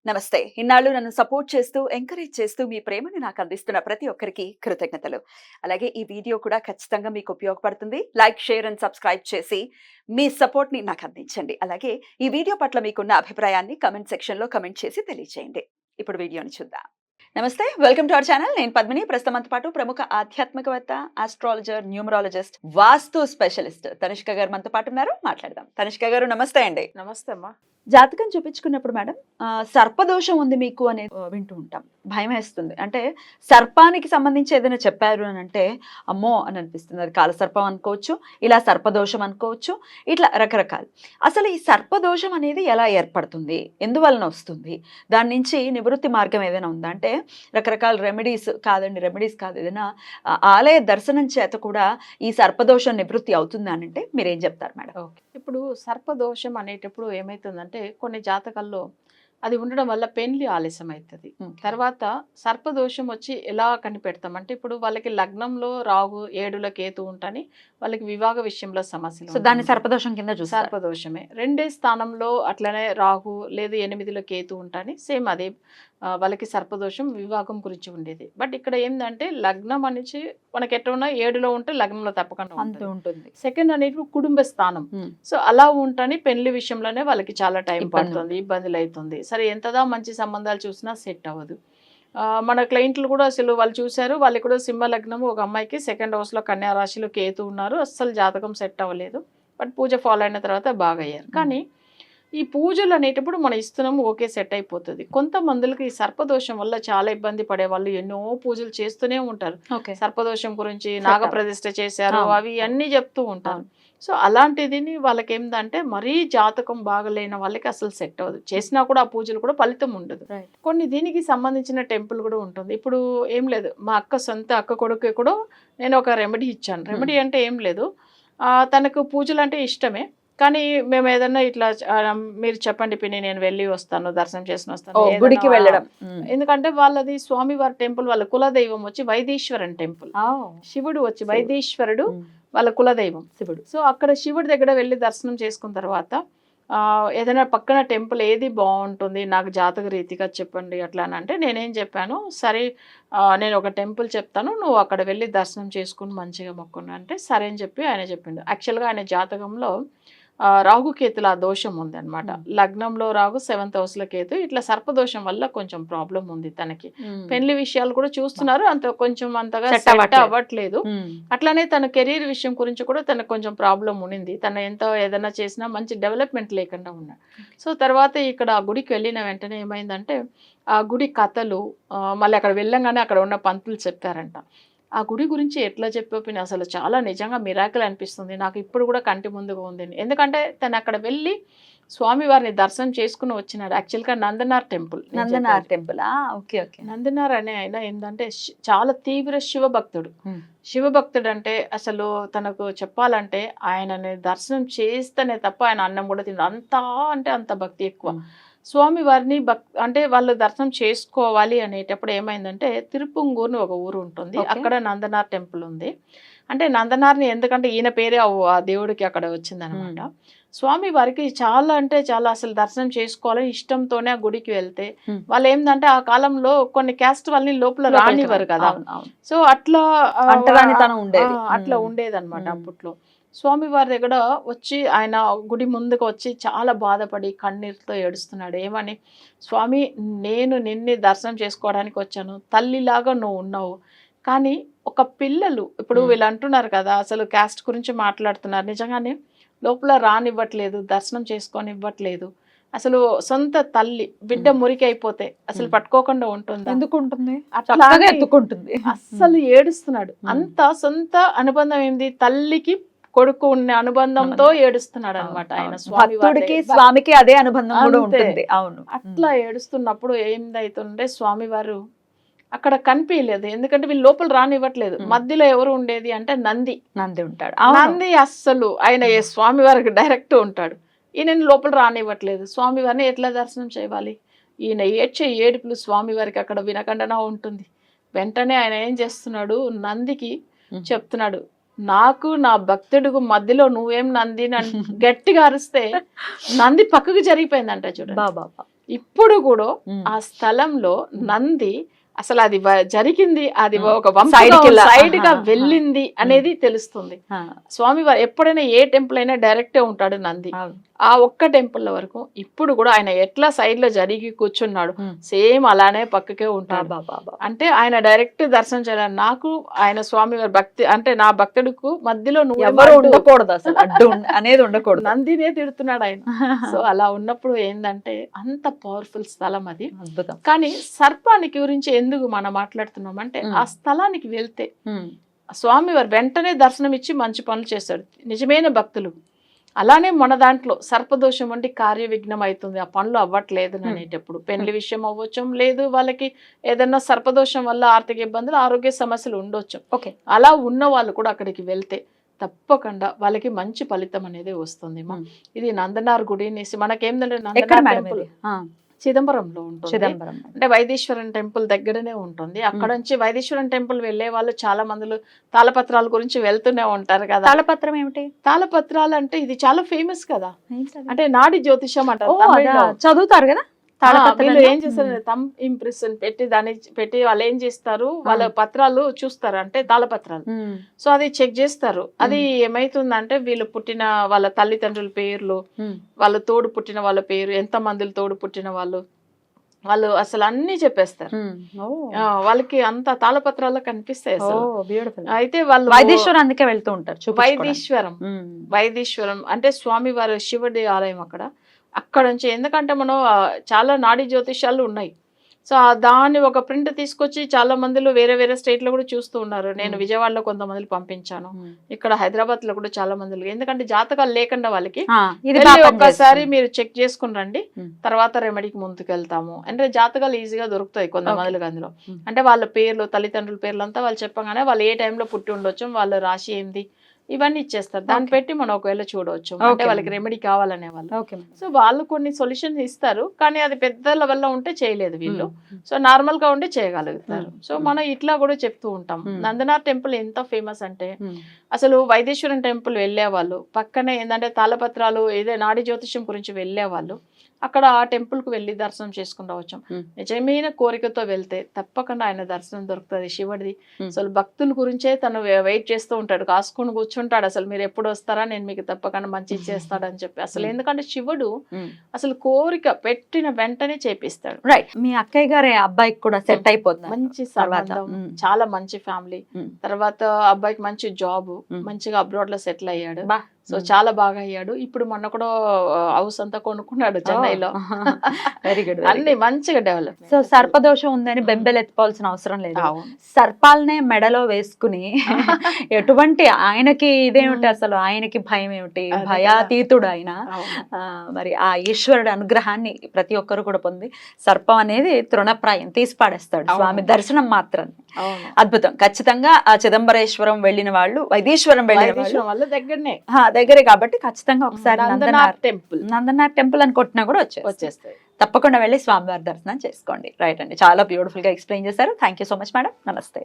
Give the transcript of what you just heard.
నమస్తే. ఇన్నాళ్ళు నన్ను సపోర్ట్ చేస్తూ, ఎంకరేజ్ చేస్తూ మీ ప్రేమని నాకు అందిస్తున్న ప్రతి ఒక్కరికి కృతజ్ఞతలు. అలాగే ఈ వీడియో కూడా ఖచ్చితంగా మీకు ఉపయోగపడుతుంది. లైక్, షేర్ అండ్ సబ్స్క్రైబ్ చేసి మీ సపోర్ట్‌ని నాకు అందించండి. అలాగే ఈ వీడియో పట్ల మీకున్న అభిప్రాయాన్ని కామెంట్ సెక్షన్‌లో కామెంట్ చేసి తెలియజేయండి. ఇప్పుడు వీడియోని చూద్దాం. నమస్తే. Welcome to our channel. నేను పద్మిని. ప్రస్తుతం మనతో పాటు ప్రముఖ ఆధ్యాత్మికవేత్త, ఆస్ట్రాలజర్, న్యూమరాలజిస్ట్, వాస్తు స్పెషలిస్ట్ తనిష్క గారు మనతో పాటు ఉన్నారు. మాట్లాడదాం. తనిష్క గారు నమస్తే అండి. నమస్తే అమ్మా. జాతకం చూపించుకున్నప్పుడు మేడం సర్పదోషం ఉంది మీకు అనేది వింటూ ఉంటాం. భయం వేస్తుంది. అంటే సర్పానికి సంబంధించి ఏదైనా చెప్పారు అని అంటే అమ్మో అని అనిపిస్తుంది. అది కాలసర్పం అనుకోవచ్చు, ఇలా సర్పదోషం అనుకోవచ్చు, ఇట్లా రకరకాలు. అసలు ఈ సర్పదోషం అనేది ఎలా ఏర్పడుతుంది, ఎందువలన వస్తుంది, దాని నుంచి నివృత్తి మార్గం ఏదైనా ఉందా అంటే రకరకాల రెమెడీస్ కాదు, ఏదైనా ఆలయ దర్శనం చేత కూడా ఈ సర్పదోషం నివృత్తి అవుతుందా అని అంటే మీరేం చెప్తారు మేడం? ఓకే, ఇప్పుడు సర్పదోషం అనేటప్పుడు ఏమవుతుందంటే కొన్ని జాతకాల్లో అది ఉండడం వల్ల పెళ్లి ఆలస్యం అవుతుంది. తర్వాత సర్పదోషం వచ్చి ఎలా కనిపెడతాం అంటే ఇప్పుడు వాళ్ళకి లగ్నంలో రాహు 7లో కేతు ఉంటాని వాళ్ళకి వివాహ విషయంలో సమస్యలు. సో దాన్ని సర్పదోషం కింద చూస్తారు. సర్పదోషమే. 2వ స్థానంలో అట్లనే రాహు లేదు 8లో కేతు ఉంటాని సేమ్ అదే వాళ్ళకి సర్పదోషం వివాహం గురించి ఉండేది. బట్ ఇక్కడ ఏంటంటే లగ్నం అనేసి మనకి ఎట్లా ఉన్నా 7లో ఉంటే లగ్నంలో తప్పకుండా ఉంటుంది. సెకండ్ అనేది కుటుంబ స్థానం. సో అలా ఉంటాని పెళ్లి విషయంలోనే వాళ్ళకి చాలా టైం పడుతుంది, ఇబ్బందులు అవుతుంది. సరే ఎంతదా మంచి సంబంధాలు చూసినా సెట్ అవ్వదు. మన క్లయింట్లు కూడా అసలు వాళ్ళు చూశారు, వాళ్ళకి కూడా సింహ లగ్నము ఒక అమ్మాయికి 2nd హౌస్లో కన్యా రాశిలో కేతు ఉన్నారు, అస్సలు జాతకం సెట్ అవ్వలేదు. బట్ పూజ ఫాలో అయిన తర్వాత బాగా అయ్యారు. కానీ ఈ పూజలు అనేటప్పుడు మనం ఇస్తున్నాము, ఓకే సెట్ అయిపోతుంది. కొంతమందికి ఈ సర్పదోషం వల్ల చాలా ఇబ్బంది పడే వాళ్ళు ఎన్నో పూజలు చేస్తూనే ఉంటారు. సర్పదోషం గురించి నాగప్రతిష్ఠ చేశారు అవి అన్నీ చెప్తూ ఉంటారు. సో అలాంటిది వాళ్ళకి ఏంటంటే మరీ జాతకం బాగలేని వాళ్ళకి అసలు సెట్ అవ్వదు. చేసినా కూడా ఆ పూజలు కూడా ఫలితం ఉండదు. కొన్ని దీనికి సంబంధించిన టెంపుల్ కూడా ఉంటుంది. ఇప్పుడు ఏం లేదు, మా సొంత అక్క కొడుకు కూడా నేను ఒక రెమెడీ ఇచ్చాను. రెమెడీ అంటే ఏం లేదు, తనకు పూజలు అంటే ఇష్టమే. కానీ మేము ఏదన్నా ఇట్లా మీరు చెప్పండి పిన్ని నేను వెళ్ళి వస్తాను, దర్శనం చేసి వస్తాను, గుడికి వెళ్ళడం. ఎందుకంటే వాళ్ళది స్వామివారి టెంపుల్, వాళ్ళ కులదైవం వచ్చి వైదీశ్వరన్ టెంపుల్. శివుడు వచ్చి వైదీశ్వరుడు వాళ్ళ కులదైవం శివుడు. సో అక్కడ శివుడి దగ్గర వెళ్ళి దర్శనం చేసుకున్న తర్వాత ఏదైనా పక్కన టెంపుల్ ఏది బాగుంటుంది నాకు జాతక రీతిగా చెప్పండి అట్లా అని అంటే నేనేం చెప్పాను, సరే నేను ఒక టెంపుల్ చెప్తాను, నువ్వు అక్కడ వెళ్ళి దర్శనం చేసుకుని మంచిగా మొక్కున్నా అంటే సరే అని చెప్పి ఆయన చెప్పిండు. యాక్చువల్గా ఆయన జాతకంలో రాహుకేతుల దోషం ఉంది అనమాట. లగ్నంలో రాహు 7th హౌస్లో కేతు, ఇట్లా సర్పదోషం వల్ల కొంచెం ప్రాబ్లం ఉంది తనకి. పెళ్లి విషయాలు కూడా చూస్తున్నారు, కొంచెం అంతగా సెట్ అవ్వట్లేదు. అట్లానే తన కెరీర్ విషయం గురించి కూడా తనకు కొంచెం ప్రాబ్లం ఉండింది. తను ఎంత ఏదైనా చేసినా మంచి డెవలప్మెంట్ లేకుండా ఉన్నాడు. సో తర్వాత ఇక్కడ ఆ గుడికి వెళ్ళిన వెంటనే ఏమైందంటే ఆ గుడి కథలు మళ్ళీ అక్కడ వెళ్ళంగానే అక్కడ ఉన్న పంతులు చెప్పారంట. ఆ గుడి గురించి ఎట్లా చెప్పిన అసలు చాలా నిజంగా మిరాకిల్ అనిపిస్తుంది నాకు, ఇప్పుడు కూడా కంటి ముందుగా ఉంది. ఎందుకంటే తను అక్కడ వెళ్ళి స్వామివారిని దర్శనం చేసుకుని వచ్చినాడు. యాక్చువల్గా నందనార్ టెంపుల్. నందనార్ అనే ఆయన ఏంటంటే చాలా తీవ్ర శివభక్తుడు. శివభక్తుడు అంటే అసలు తనకు చెప్పాలంటే ఆయనని దర్శనం చేస్తేనే తప్ప ఆయన అన్నం కూడా తినడు, అంతా అంటే అంత భక్తి ఎక్కువ. స్వామి వారిని అంటే వాళ్ళు దర్శనం చేసుకోవాలి అనేటప్పుడు ఏమైందంటే తిరుపుంగూరుని ఒక ఊరు ఉంటుంది, అక్కడ నందనార్ టెంపుల్ ఉంది. అంటే నందనార్ని ఎందుకంటే ఈయన పేరే ఆ దేవుడికి అక్కడ వచ్చిందనమాట. స్వామి వారికి చాలా అంటే చాలా అసలు దర్శనం చేసుకోవాలని ఇష్టంతోనే ఆ గుడికి వెళ్తే వాళ్ళు ఏంటంటే ఆ కాలంలో కొన్ని క్యాస్ట్ వాళ్ళని లోపల రానివ్వరు కదా. సో అట్లా ఉండేదన్నమాట అప్పట్లో. స్వామివారి దగ్గర వచ్చి ఆయన గుడి ముందుకు వచ్చి చాలా బాధపడి కన్నీరుతో ఏడుస్తున్నాడు. ఏమని, స్వామి నేను నిన్ను దర్శనం చేసుకోవడానికి వచ్చాను, తల్లిలాగా నువ్వు ఉన్నావు, కానీ ఒక పిల్లలు ఇప్పుడు వీళ్ళు అంటున్నారు కదా అసలు క్యాస్ట్ గురించి మాట్లాడుతున్నారు, నిజంగానే లోపల రానివ్వట్లేదు, దర్శనం చేసుకొని ఇవ్వట్లేదు. అసలు సొంత తల్లి బిడ్డ మురికి అయిపోతే అసలు పట్టుకోకుండా ఉంటుంది, ఎందుకు ఉంటుంది, అస్సలు ఏడుస్తున్నాడు. అంత సొంత అనుబంధం ఏంది, తల్లికి కొడుకు ఉన్న అనుబంధంతో ఏడుస్తున్నాడు అనమాట ఆయన. స్వామికి అదే అనుబంధం కూడా ఉంటుంది. అవును, అట్లా ఏడుస్తున్నప్పుడు ఏందైతుండే స్వామివారు అక్కడ కనిపించలేదు, ఎందుకంటే వీళ్ళు లోపల రానివ్వట్లేదు. మధ్యలో ఎవరు ఉండేది అంటే నంది ఉంటాడు. నంది అస్సలు ఆయన స్వామివారికి డైరెక్ట్ ఉంటాడు, ఈయన లోపల రానివ్వట్లేదు. స్వామివారిని ఎట్లా దర్శనం చేయాలి, ఈయన ఏడ్చే ఏడుపులు స్వామివారికి అక్కడ వినకుండా ఉంటుంది. వెంటనే ఆయన ఏం చేస్తున్నాడు, నందికి చెప్తున్నాడు, నాకు నా భక్తుడికి మధ్యలో నువ్వేం నంది గట్టిగా అరిస్తే నంది పక్కకు జరిగిపోయిందంట. చూడండి, ఇప్పుడు కూడా ఉమ్. ఆ స్థలంలో నంది అసలు అది జరిగింది, అది ఉమ్. ఒక Side కి సైడ్ గా ఆహా, వెళ్ళింది అనేది తెలుస్తుంది. ఆ, స్వామి వారు ఎప్పుడైనా ఏ టెంపుల్ అయినా డైరెక్టే ఉంటాడు నంది. అవును. ఆ ఒక్క టెంపుల్ వరకు ఇప్పుడు కూడా ఆయన ఎట్లా సైడ్ లో జరిగి కూర్చున్నాడు ఉమ్. సేమ్ అలానే పక్కకే ఉంటాడు. బాబా బాబా. అంటే ఆయన డైరెక్ట్ దర్శనం చేయాలి. నాకు ఆయన స్వామి వారి భక్తి అంటే నా భక్తుడికి మధ్యలో నువ్వు ఎవరు ఉండకూడదు అసలు, అడ్డు అనేది ఉండకూడదు. నందినే తిడుతున్నాడు ఆయన. సో అలా ఉన్నప్పుడు ఏంటంటే అంత పవర్ఫుల్ స్థలం అది. అద్భుతం. కానీ సర్పానికి గురించి ఎందుకు మనం మాట్లాడుతున్నాం అంటే ఆ స్థలానికి వెళ్తే స్వామి వారు వెంటనే దర్శనం ఇచ్చి మంచి పనులు చేస్తాడు నిజమైన భక్తులు. అలానే మన దాంట్లో సర్పదోషం వంటి కార్య విఘ్నం అవుతుంది, ఆ పనులు అవ్వట్లేదు అనేటప్పుడు పెళ్లి విషయం అవ్వచ్చు, లేదు వాళ్ళకి ఏదన్నా సర్పదోషం వల్ల ఆర్థిక ఇబ్బందులు, ఆరోగ్య సమస్యలు ఉండొచ్చు. ఓకే. అలా ఉన్న వాళ్ళు కూడా అక్కడికి వెళ్తే తప్పకుండా వాళ్ళకి మంచి ఫలితం అనేది వస్తుంది. ఇది నందనార్ గుడి అనేసి మనకేందంటే నందనార్ టెంపుల్ చిదంబరంలో ఉంటుంది. చిదంబరం అంటే వైదీశ్వరం టెంపుల్ దగ్గరనే ఉంటుంది. అక్కడ నుంచి వైదీశ్వరం టెంపుల్ వెళ్లే వాళ్ళు చాలా మంది తాళపత్రాల గురించి వెళ్తూనే ఉంటారు కదా. తాళపత్రం ఏమిటి? తాళపత్రాలు అంటే ఇది చాలా ఫేమస్ కదా, ఏంటది? అంటే నాడి జ్యోతిషం అంటారు ఓ, తమిళ్లో. అదా, చదువుతారు కదా వీళ్ళు తాళపత్రాలు. ఏం చేస్తారు, థంబ్ ఇంప్రెషన్ పెట్టి దాన్ని పెట్టి వాళ్ళు ఏం చేస్తారు, వాళ్ళ పత్రాలు చూస్తారు, అంటే తాళపత్రాలు. సో అది చెక్ చేస్తారు. అది ఏమైతుందంటే వీళ్ళు పుట్టిన వాళ్ళ తల్లిదండ్రుల పేర్లు, వాళ్ళ తోడు పుట్టిన వాళ్ళ పేరు, ఎంత మందిలు తోడు పుట్టిన వాళ్ళు అసలు అన్ని చెప్పేస్తారు. వాళ్ళకి అంత తాళపత్రాల్లో కనిపిస్తాయి అసలు. అయితే వాళ్ళు వైదీశ్వరం అందుకే వెళ్తూ ఉంటారు. వైదీశ్వరం అంటే స్వామి వారి శివుడి ఆలయం అక్కడ నుంచి. ఎందుకంటే మనం చాలా నాడీ జ్యోతిష్యాలు ఉన్నాయి. సో దాన్ని ఒక ప్రింట్ తీసుకొచ్చి చాలా మందిలో వేరే వేరే స్టేట్ లో కూడా చూస్తూ ఉన్నారు. నేను విజయవాడలో కొంతమంది పంపించాను, ఇక్కడ హైదరాబాద్ లో కూడా చాలా మంది. ఎందుకంటే జాతకాలు లేకుండా వాళ్ళకి ఒక్కసారి మీరు చెక్ చేసుకుని రండి, తర్వాత రెమెడీకి ముందుకు వెళ్తాము అంటే జాతకాలు ఈజీగా దొరుకుతాయి కొంతమందికి అందులో. అంటే వాళ్ళ పేర్లు, తల్లిదండ్రుల పేర్లు అంతా వాళ్ళు చెప్పగానే వాళ్ళు ఏ టైంలో పుట్టి ఉండొచ్చు, వాళ్ళ రాశి ఏంది, ఇవన్నీ ఇచ్చేస్తారు. దాన్ని పెట్టి మనం ఒకవేళ చూడవచ్చు, అంటే వాళ్ళకి రెమెడీ కావాలనే వాళ్ళు. సో వాళ్ళు కొన్ని సొల్యూషన్స్ ఇస్తారు, కానీ అది పెద్ద లెవెల్లో ఉంటే చేయలేదు వీళ్ళు. సో నార్మల్ గా ఉంటే చేయగలుగుతారు. సో మనం ఇట్లా కూడా చెప్తూ ఉంటాం. నందనార్ టెంపుల్ ఎంత ఫేమస్ అంటే అసలు వైదేశ్వరం టెంపుల్ వెళ్ళే వాళ్ళు పక్కనే ఏంటంటే తాళపత్రాలు ఏదో నాడీ జ్యోతిష్యం గురించి వెళ్ళే వాళ్ళు అక్కడ ఆ టెంపుల్ కు వెళ్ళి దర్శనం చేసుకుని రావచ్చు. నిజమైన కోరికతో వెళ్తే తప్పకుండా ఆయన దర్శనం దొరుకుతుంది శివుడిది. అసలు భక్తుల గురించే తను వెయిట్ చేస్తూ ఉంటాడు, కాసుకొని కూర్చుంటాడు. అసలు మీరు ఎప్పుడు వస్తారా, నేను మీకు తప్పకుండా మంచి ఇచ్చేస్తాడని చెప్పి. అసలు ఎందుకంటే శివుడు అసలు కోరిక పెట్టిన వెంటనే చేపిస్తాడు. రైట్. మీ అక్కయ్య గారి అబ్బాయికి కూడా సెట్ అయిపోతుంది, మంచి సంబంధం, చాలా మంచి ఫ్యామిలీ. తర్వాత అబ్బాయికి మంచి జాబ్, మంచిగా అబ్రాడ్ లో సెటిల్ అయ్యాడు. సో చాలా బాగా అయ్యాడు. ఇప్పుడు మొన్న కూడా హౌస్ అంతా కొనుక్కున్నాడు చెన్నైలో. Very good. అన్ని మంచిగా డెవలప్. సో సర్పదోషం ఉందని బెంబెలెత్తుకోవాల్సిన అవసరం లేదు. సర్పాలనే మెడలో వేసుకుని ఎటువంటి ఆయనకి ఇదేమిటి, అసలు ఆయనకి భయం ఏమిటి, భయాతీతుడు ఆయన. మరి ఆ ఈశ్వరుడు అనుగ్రహాన్ని ప్రతి ఒక్కరు కూడా పొంది సర్పం అనేది తృణప్రాయం తీసి పాడేస్తాడు స్వామి దర్శనం మాత్రం. అద్భుతం. ఖచ్చితంగా ఆ చిదంబరేశ్వరం వెళ్ళిన వాళ్ళు, వైదీశ్వరం వెళ్ళిన వాళ్ళు దగ్గరే కాబట్టి ఖచ్చితంగా ఒకసారి నందనార్ టెంపుల్ అని కొట్టినా కూడా వచ్చేస్తాయి. తప్పకుండా వెళ్ళి స్వామివారి దర్శనం చేసుకోండి. రైట్ అండి, చాలా బ్యూటిఫుల్ గా ఎక్స్ప్లెయిన్ చేశారు. Thank you so much madam. నమస్తే.